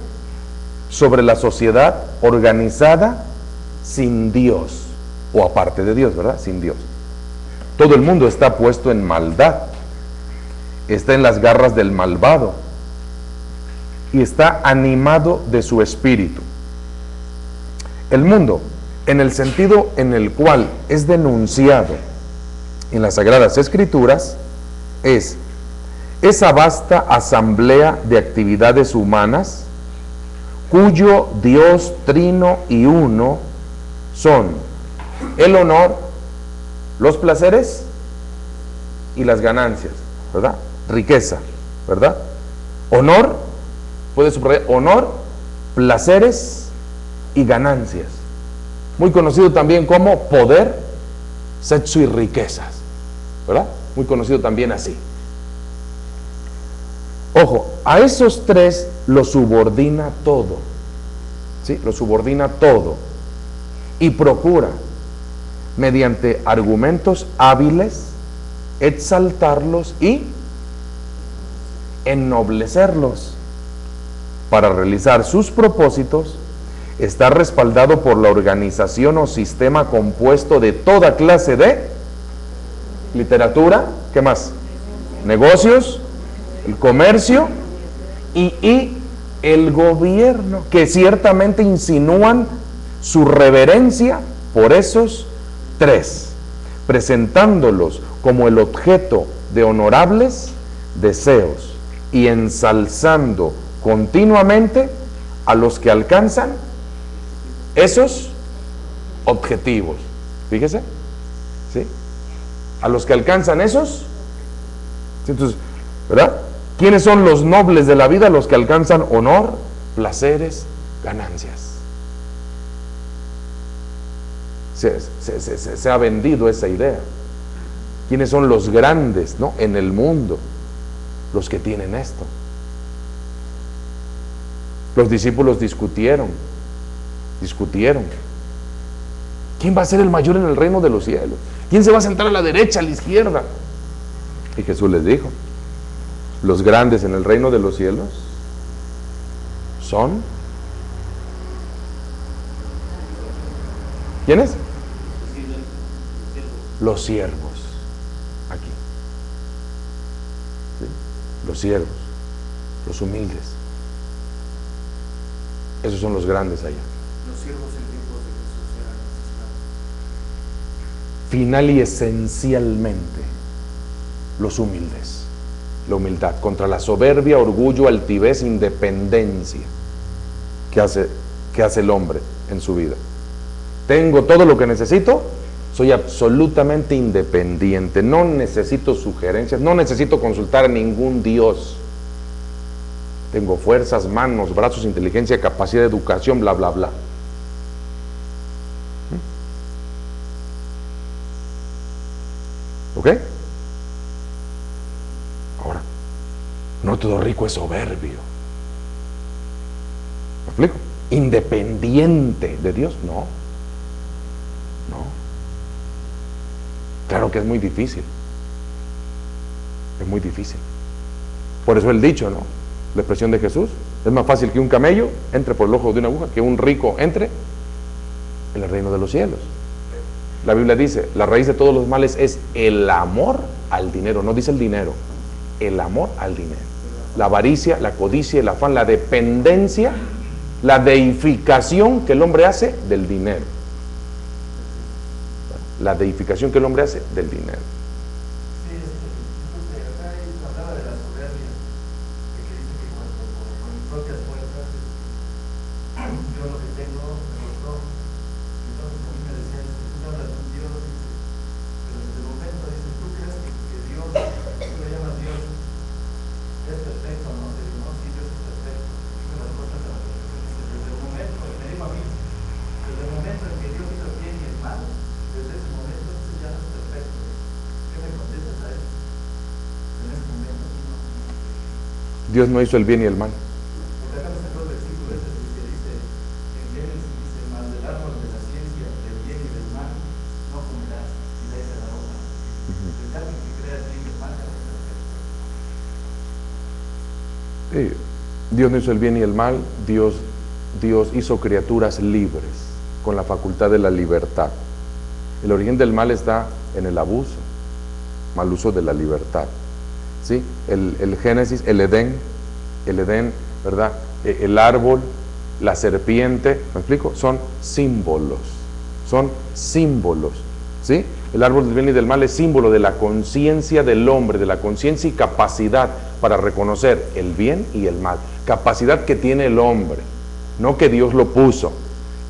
sobre la sociedad organizada sin Dios, o aparte de Dios, ¿verdad? Sin Dios. Todo el mundo está puesto en maldad, está en las garras del malvado y está animado de su espíritu. El mundo, en el sentido en el cual es denunciado en las Sagradas Escrituras, es esa vasta asamblea de actividades humanas cuyo Dios trino y uno son el honor, los placeres y las ganancias, ¿verdad? Riqueza, ¿verdad? Honor, puede subrayar, honor, placeres y ganancias. Muy conocido también como poder, sexo y riquezas, ¿verdad? Muy conocido también así. Ojo, a esos tres lo subordina todo, ¿sí? Lo subordina todo y procura, mediante argumentos hábiles, exaltarlos y ennoblecerlos para realizar sus propósitos, está respaldado por la organización o sistema compuesto de toda clase de literatura, ¿qué más? Negocios, el comercio y el gobierno, que ciertamente insinúan su reverencia por esos tres, presentándolos como el objeto de honorables deseos y ensalzando continuamente a los que alcanzan esos objetivos. Fíjese, ¿sí? A los que alcanzan esos. Entonces, ¿verdad? ¿Quiénes son los nobles de la vida? Los que alcanzan honor, placeres, ganancias. Se ha vendido esa idea. ¿Quiénes son los grandes, ¿no?, en el mundo? Los que tienen esto. Los discípulos discutieron. ¿Quién va a ser el mayor en el reino de los cielos? ¿Quién se va a sentar a la derecha, a la izquierda? Y Jesús les dijo: los grandes en el reino de los cielos son... ¿quiénes? Los siervos. Aquí. ¿Sí? Los siervos, los humildes. Esos son los grandes allá. Los siervos en tiempos de Jesús eran asesinados. Final y esencialmente, los humildes. La humildad contra la soberbia, orgullo, altivez, independencia que hace el hombre en su vida. Tengo todo lo que necesito, soy absolutamente independiente, no necesito sugerencias, no necesito consultar a ningún Dios. Tengo fuerzas, manos, brazos, inteligencia, capacidad de educación, bla, bla, bla. ¿Ok? Ahora, no todo rico es soberbio. ¿Me explico? Independiente de Dios, no. Claro que es muy difícil. Es muy difícil. Por eso el dicho, ¿no? La expresión de Jesús: es más fácil que un camello entre por el ojo de una aguja que un rico entre en el reino de los cielos. La Biblia dice: la raíz de todos los males es el amor al dinero. No dice el dinero, el amor al dinero. La avaricia, la codicia, el afán, la dependencia, la deificación que el hombre hace del dinero. La deificación que el hombre hace del dinero. Sí, acá hablaba de la soberbia, de que dice que cuando con mis propias fuerzas yo lo que tengo me costó. Entonces a mí me decían: tú hablas de un Dios, dice, pero desde el momento, dice, tú crees que Dios, tú le llamas Dios, es perfecto, ¿no? Dice, no, sí, Dios es perfecto, hizo las cosas a la perfección. Dice, desde el momento, me dijo a mí, desde el momento en que Dios hizo el bien y el mal, desde ese momento ya no es perfecto. ¿Qué me contestas a eso? En ese momento no. Dios no hizo el bien y el mal. Porque acá me sacó el versículo ese que dice en Génesis, dice: mas del árbol de la ciencia del bien y del mal no comerás, y de esa la otra. El alguien que crea el bien y el mal ya no es perfecto. Sí. Dios no hizo el bien y el mal. Dios hizo criaturas libres, con la facultad de la libertad. El origen del mal está en el abuso, mal uso de la libertad. ¿Sí? El Génesis, el Edén, ¿verdad? El árbol, la serpiente, ¿me explico? Son símbolos, ¿sí? El árbol del bien y del mal es símbolo de la conciencia del hombre, de la conciencia y capacidad para reconocer el bien y el mal. Capacidad que tiene el hombre, no que Dios lo puso,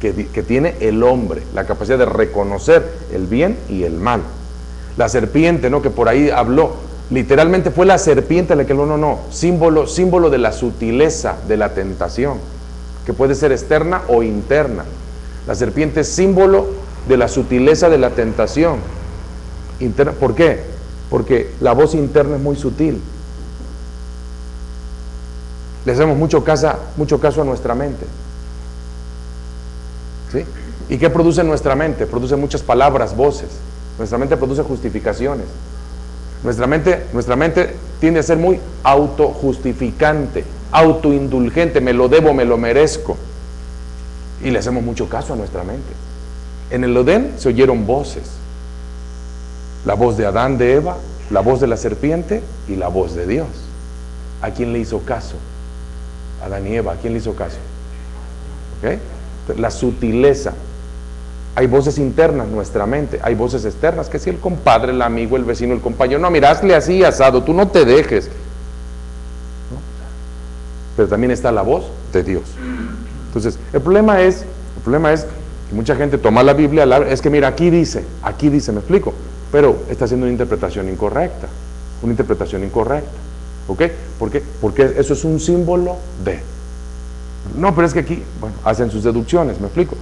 que tiene el hombre, la capacidad de reconocer el bien y el mal. La serpiente, ¿no?, que por ahí habló, literalmente fue la serpiente la que símbolo de la sutileza de la tentación, que puede ser externa o interna. La serpiente es símbolo de la sutileza de la tentación interna. ¿Por qué? Porque la voz interna es muy sutil. Le hacemos mucho caso a nuestra mente. ¿Sí? ¿Y qué produce nuestra mente? Produce muchas palabras, voces. Nuestra mente produce justificaciones. Nuestra mente tiende a ser muy autojustificante, autoindulgente, me lo debo, me lo merezco. Y le hacemos mucho caso a nuestra mente. En el Edén se oyeron voces. La voz de Adán, de Eva, la voz de la serpiente y la voz de Dios. ¿A quién le hizo caso? Adán y Eva, ¿a quién le hizo caso? ¿Ok? La sutileza. Hay voces internas en nuestra mente, hay voces externas, que si el compadre, el amigo, el vecino, el compañero, no, mira, hazle así, asado, tú no te dejes. ¿No? Pero también está la voz de Dios. Entonces, el problema es que mucha gente toma la Biblia, es que mira, aquí dice, me explico, pero está haciendo una interpretación incorrecta, ¿ok? ¿Por qué? Porque eso es un símbolo de. No, pero es que aquí, bueno, hacen sus deducciones, me explico.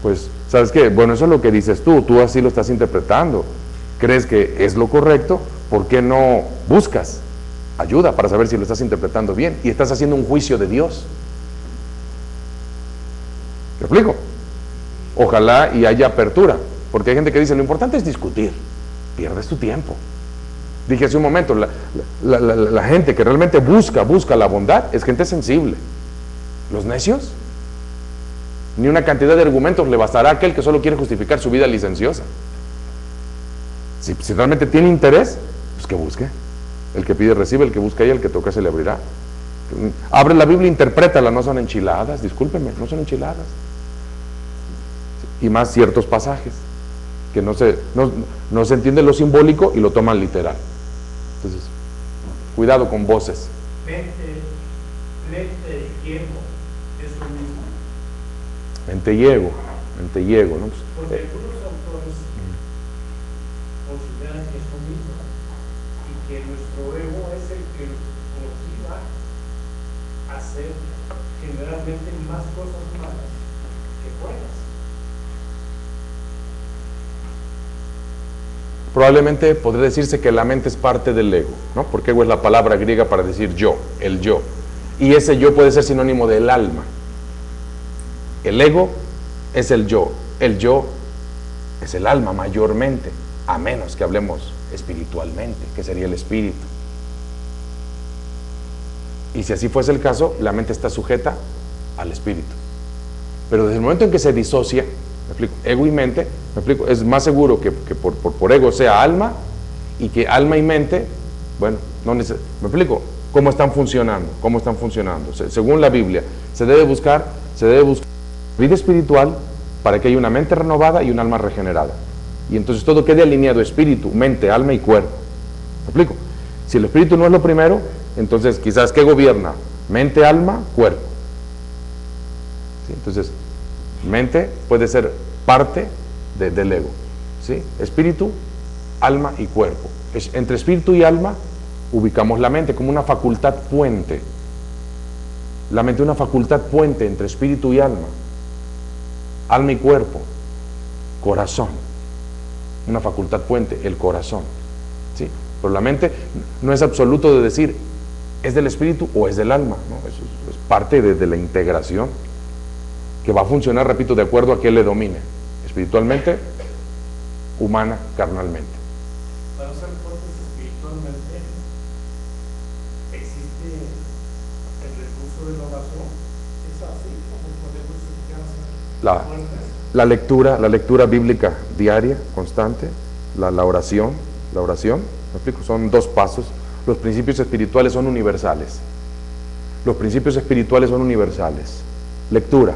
Pues, ¿sabes qué? Bueno, eso es lo que dices tú así lo estás interpretando, crees que es lo correcto, ¿por qué no buscas ayuda para saber si lo estás interpretando bien? Y estás haciendo un juicio de Dios. ¿Me explico? Ojalá y haya apertura, porque hay gente que dice, lo importante es discutir, pierdes tu tiempo. Dije hace un momento, la gente que realmente busca la bondad es gente sensible. Los necios, ni una cantidad de argumentos le bastará a aquel que solo quiere justificar su vida licenciosa. Si realmente tiene interés, pues que busque. El que pide recibe, el que busca y el que toca se le abrirá. Abre la Biblia, interprétala, no son enchiladas, discúlpenme, no son enchiladas. Y más ciertos pasajes, que no se entiende lo simbólico y lo toman literal. Entonces, cuidado con voces. Mente y ego es lo mismo. Mente y ego, ¿no? Porque algunos autores consideran que es lo mismo y que nuestro ego es el que nos motiva a hacer generalmente más cosas malas que buenas. Probablemente podría decirse que la mente es parte del ego, ¿no? Porque ego es la palabra griega para decir yo, el yo. Y ese yo puede ser sinónimo del alma. El ego es el yo es el alma mayormente, a menos que hablemos espiritualmente, que sería el espíritu. Y si así fuese el caso, la mente está sujeta al espíritu. Pero desde el momento en que se disocia, me explico, ego y mente, me explico, es más seguro que por ego sea alma, y que alma y mente, bueno, no me explico, cómo están funcionando. Según la Biblia, se debe buscar vida espiritual para que haya una mente renovada y un alma regenerada. Y entonces todo quede alineado: espíritu, mente, alma y cuerpo. ¿Me explico? Si el espíritu no es lo primero, entonces quizás ¿qué gobierna? Mente, alma, cuerpo. ¿Sí? Entonces, mente puede ser parte del ego. ¿Sí? Espíritu, alma y cuerpo. Entre espíritu y alma ubicamos la mente como una facultad puente. La mente es una facultad puente entre espíritu y alma y cuerpo, corazón, una facultad puente, el corazón, ¿sí? Pero la mente no es absoluto de decir es del espíritu o es del alma, ¿no? Eso es parte de la integración que va a funcionar, repito, de acuerdo a que le domine, espiritualmente, humana, carnalmente. Para ser fuertes espiritualmente existe el recurso de la oración. Es así como podemos llegar a ser fuertes. La lectura bíblica diaria, constante, la oración, ¿me explico? Son dos pasos. Los principios espirituales son universales. Lectura,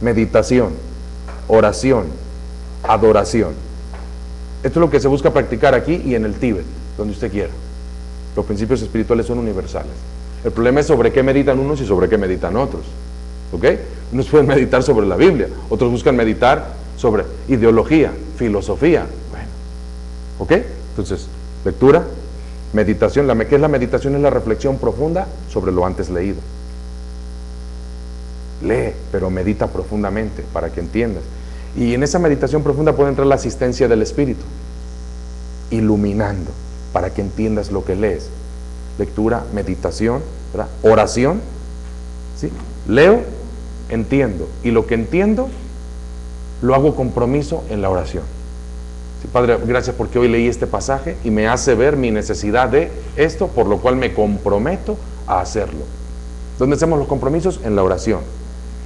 meditación, oración, adoración. Esto es lo que se busca practicar aquí y en el Tíbet, donde usted quiera. Los principios espirituales son universales. El problema es sobre qué meditan unos y sobre qué meditan otros. ¿Ok? Unos pueden meditar sobre la Biblia, otros buscan meditar sobre ideología, filosofía. Bueno, ¿ok? Entonces, lectura, meditación. ¿Qué es la meditación? Es la reflexión profunda sobre lo antes leído. Lee, pero medita profundamente para que entiendas. Y en esa meditación profunda puede entrar la asistencia del Espíritu, iluminando para que entiendas lo que lees. Lectura, meditación, ¿verdad? Oración, ¿sí? Leo, entiendo, y lo que entiendo lo hago compromiso en la oración. Sí, Padre, gracias porque hoy leí este pasaje y me hace ver mi necesidad de esto, por lo cual me comprometo a hacerlo. ¿Dónde hacemos los compromisos? En la oración.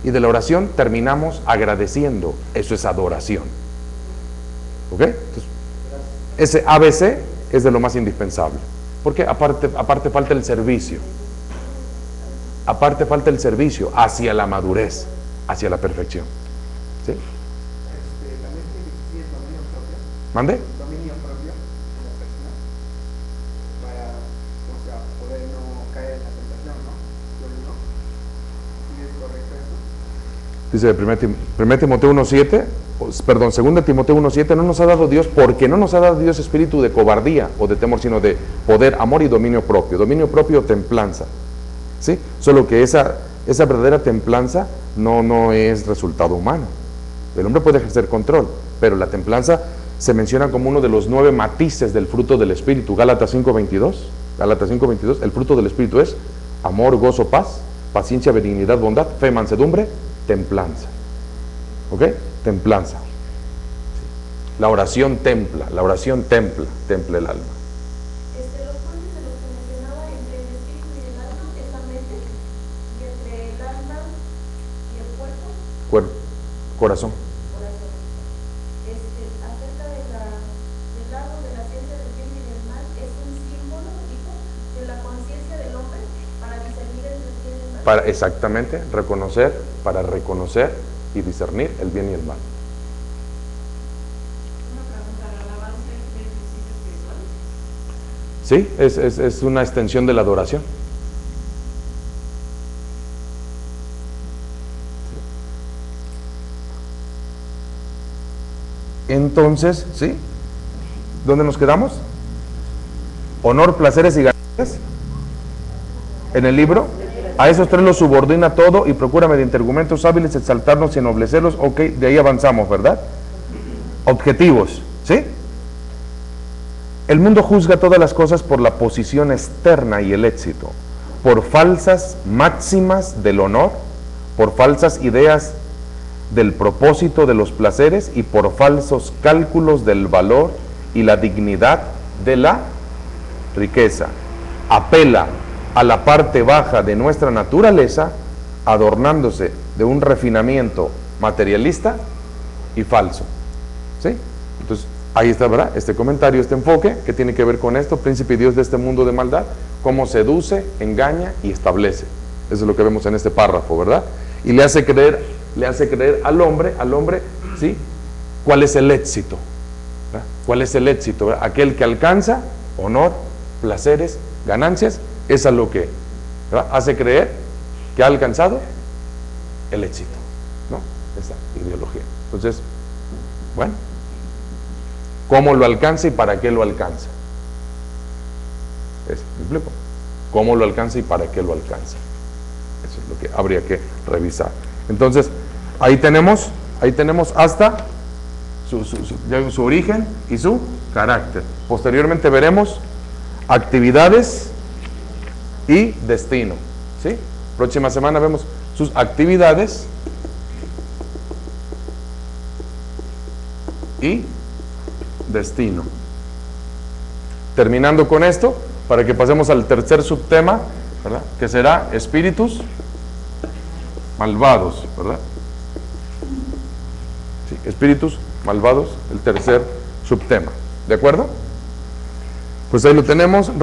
Y de la oración terminamos agradeciendo. Eso es adoración. ¿Ok? Entonces, ese ABC es de lo más indispensable. Porque aparte falta el servicio. Aparte falta el servicio hacia la madurez, hacia la perfección. ¿Sí? También tiene dominio propio. ¿Mande? Dominio propio de la persona para, o sea, poder no caer en la tentación, ¿no? ¿Sí es correcto eso? Dice 1 Timoteo 1:7, perdón, 2 Timoteo 1:7, no nos ha dado Dios, porque no nos ha dado Dios espíritu de cobardía o de temor, sino de poder, amor y dominio propio. Dominio propio, templanza. ¿Sí? Solo que esa verdadera templanza no es resultado humano. El hombre puede ejercer control, pero la templanza se menciona como uno de los 9 matices del fruto del Espíritu. Gálatas 5:22, el fruto del Espíritu es amor, gozo, paz, paciencia, benignidad, bondad, fe, mansedumbre, templanza. ¿Ok? Templanza. La oración templa el alma. Los puntos de los que mencionaba entre el espíritu y el alma es la mente, y entre el alma y el cuerpo, Corazón. corazón. Acerca del árbol de la ciencia del bien y del mal, es un símbolo, dijo, de la conciencia del hombre para discernir entre el bien y el mal. Exactamente, para reconocer y discernir el bien y el mal. Una pregunta, ¿la alabanza es el principio espiritual? Sí, es una extensión de la adoración. Entonces, ¿sí? ¿Dónde nos quedamos? Honor, placeres y ganancias. En el libro, a esos 3 los subordina todo y procura mediante argumentos hábiles exaltarnos y ennoblecerlos. Ok, de ahí avanzamos, ¿verdad? Objetivos, ¿sí? El mundo juzga todas las cosas por la posición externa y el éxito, por falsas máximas del honor, por falsas ideas del propósito de los placeres y por falsos cálculos del valor y la dignidad de la riqueza. Apela a la parte baja de nuestra naturaleza, adornándose de un refinamiento materialista y falso. ¿Sí? Entonces, ahí está, ¿verdad? Este comentario, este enfoque, que tiene que ver con esto, príncipe y Dios de este mundo de maldad, cómo seduce, engaña y establece. Eso es lo que vemos en este párrafo, ¿verdad? Y le hace creer al hombre, ¿sí? ¿Cuál es el éxito? ¿Verdad? ¿Cuál es el éxito? ¿Verdad? Aquel que alcanza honor, placeres, ganancias, es a lo que, ¿verdad?, hace creer que ha alcanzado el éxito, ¿no? Esa ideología. Entonces, bueno, ¿cómo lo alcanza y para qué lo alcanza? ¿Me explico? ¿Cómo lo alcanza y para qué lo alcanza? Eso es lo que habría que revisar. Entonces, ahí tenemos hasta su origen y su carácter. Posteriormente veremos actividades y destino. ¿Sí? Próxima semana vemos sus actividades y destino. Terminando con esto, para que pasemos al tercer subtema, ¿verdad?, que será espíritus malvados, ¿verdad? Sí, espíritus malvados, el tercer subtema. ¿De acuerdo? Pues ahí lo tenemos.